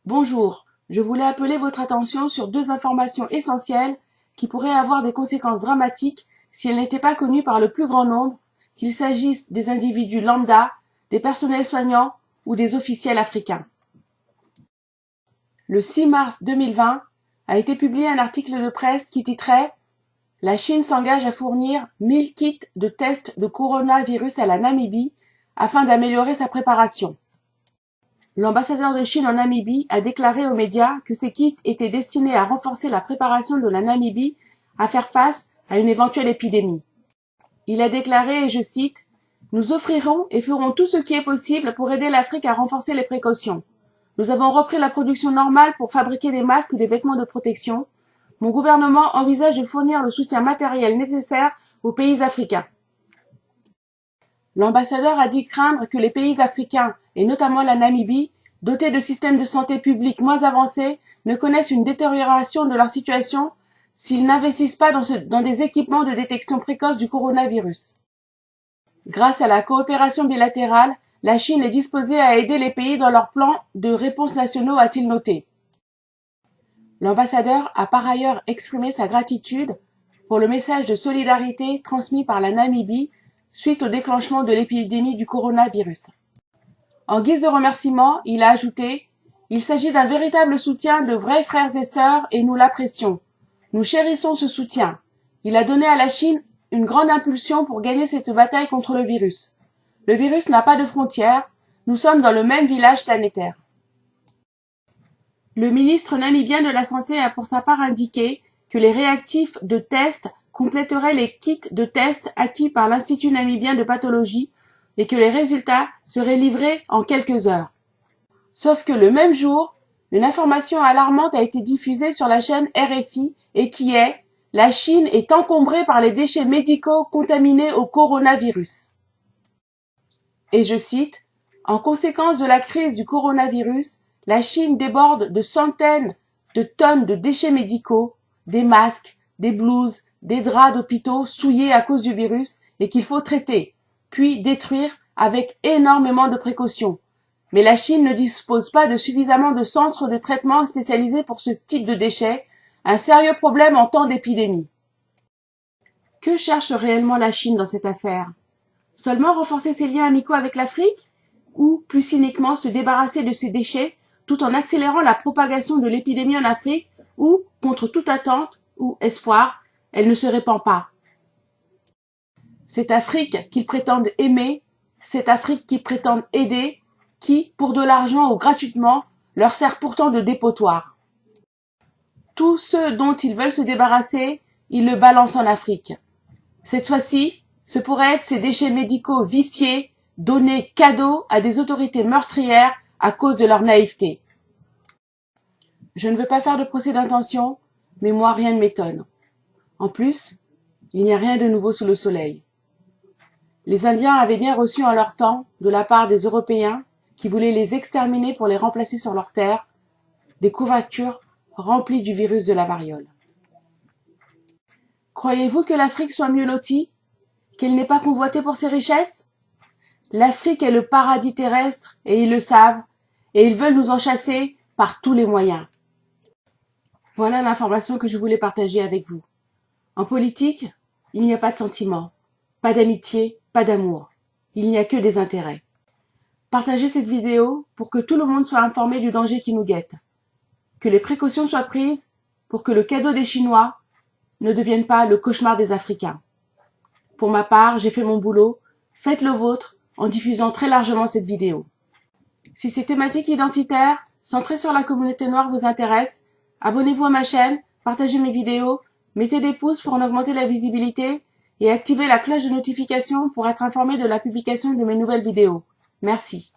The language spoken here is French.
Bonjour, je voulais appeler votre attention sur deux informations essentielles qui pourraient avoir des conséquences dramatiques si elles n'étaient pas connues par le plus grand nombre, qu'il s'agisse des individus lambda, des personnels soignants ou des officiels africains. Le 6 mars 2020 a été publié un article de presse qui titrait « La Chine s'engage à fournir 1000 kits de tests de coronavirus à la Namibie afin d'améliorer sa préparation ». L'ambassadeur de Chine en Namibie a déclaré aux médias que ces kits étaient destinés à renforcer la préparation de la Namibie à faire face à une éventuelle épidémie. Il a déclaré, et je cite, « Nous offrirons et ferons tout ce qui est possible pour aider l'Afrique à renforcer les précautions. Nous avons repris la production normale pour fabriquer des masques ou des vêtements de protection. Mon gouvernement envisage de fournir le soutien matériel nécessaire aux pays africains. » L'ambassadeur a dit craindre que les pays africains, et notamment la Namibie, dotés de systèmes de santé publique moins avancés, ne connaissent une détérioration de leur situation s'ils n'investissent pas dans des équipements de détection précoce du coronavirus. Grâce à la coopération bilatérale, la Chine est disposée à aider les pays dans leurs plans de réponse nationaux, a-t-il noté. L'ambassadeur a par ailleurs exprimé sa gratitude pour le message de solidarité transmis par la Namibie suite au déclenchement de l'épidémie du coronavirus. En guise de remerciement, il a ajouté « Il s'agit d'un véritable soutien de vrais frères et sœurs et nous l'apprécions. Nous chérissons ce soutien. Il a donné à la Chine une grande impulsion pour gagner cette bataille contre le virus. Le virus n'a pas de frontières. Nous sommes dans le même village planétaire. » Le ministre namibien de la Santé a pour sa part indiqué que les réactifs de test compléteraient les kits de tests acquis par l'Institut namibien de pathologie et que les résultats seraient livrés en quelques heures. Sauf que le même jour, une information alarmante a été diffusée sur la chaîne RFI et qui est « La Chine est encombrée par les déchets médicaux contaminés au coronavirus ». Et je cite « En conséquence de la crise du coronavirus, la Chine déborde de centaines de tonnes de déchets médicaux, des masques, des blouses, des draps d'hôpitaux souillés à cause du virus et qu'il faut traiter, puis détruire avec énormément de précautions. Mais la Chine ne dispose pas de suffisamment de centres de traitement spécialisés pour ce type de déchets, un sérieux problème en temps d'épidémie. » Que cherche réellement la Chine dans cette affaire? Seulement renforcer ses liens amicaux avec l'Afrique? Ou, plus cyniquement, se débarrasser de ces déchets tout en accélérant la propagation de l'épidémie en Afrique où, contre toute attente ou espoir, elle ne se répand pas? Cette Afrique qu'ils prétendent aimer, cette Afrique qu'ils prétendent aider, qui, pour de l'argent ou gratuitement, leur sert pourtant de dépotoir. Tous ceux dont ils veulent se débarrasser, ils le balancent en Afrique. Cette fois-ci, ce pourrait être ces déchets médicaux viciés, donnés cadeaux à des autorités meurtrières à cause de leur naïveté. Je ne veux pas faire de procès d'intention, mais moi rien ne m'étonne. En plus, il n'y a rien de nouveau sous le soleil. Les Indiens avaient bien reçu en leur temps, de la part des Européens, qui voulaient les exterminer pour les remplacer sur leurs terres, des couvertures remplies du virus de la variole. Croyez-vous que l'Afrique soit mieux lotie? Qu'elle n'est pas convoitée pour ses richesses? L'Afrique est le paradis terrestre, et ils le savent, et ils veulent nous en chasser par tous les moyens. Voilà l'information que je voulais partager avec vous. En politique, il n'y a pas de sentiments, pas d'amitié, pas d'amour. Il n'y a que des intérêts. Partagez cette vidéo pour que tout le monde soit informé du danger qui nous guette. Que les précautions soient prises pour que le cadeau des Chinois ne devienne pas le cauchemar des Africains. Pour ma part, j'ai fait mon boulot. Faites le vôtre en diffusant très largement cette vidéo. Si ces thématiques identitaires centrées sur la communauté noire vous intéressent, abonnez-vous à ma chaîne, partagez mes vidéos, mettez des pouces pour en augmenter la visibilité et activez la cloche de notification pour être informé de la publication de mes nouvelles vidéos. Merci.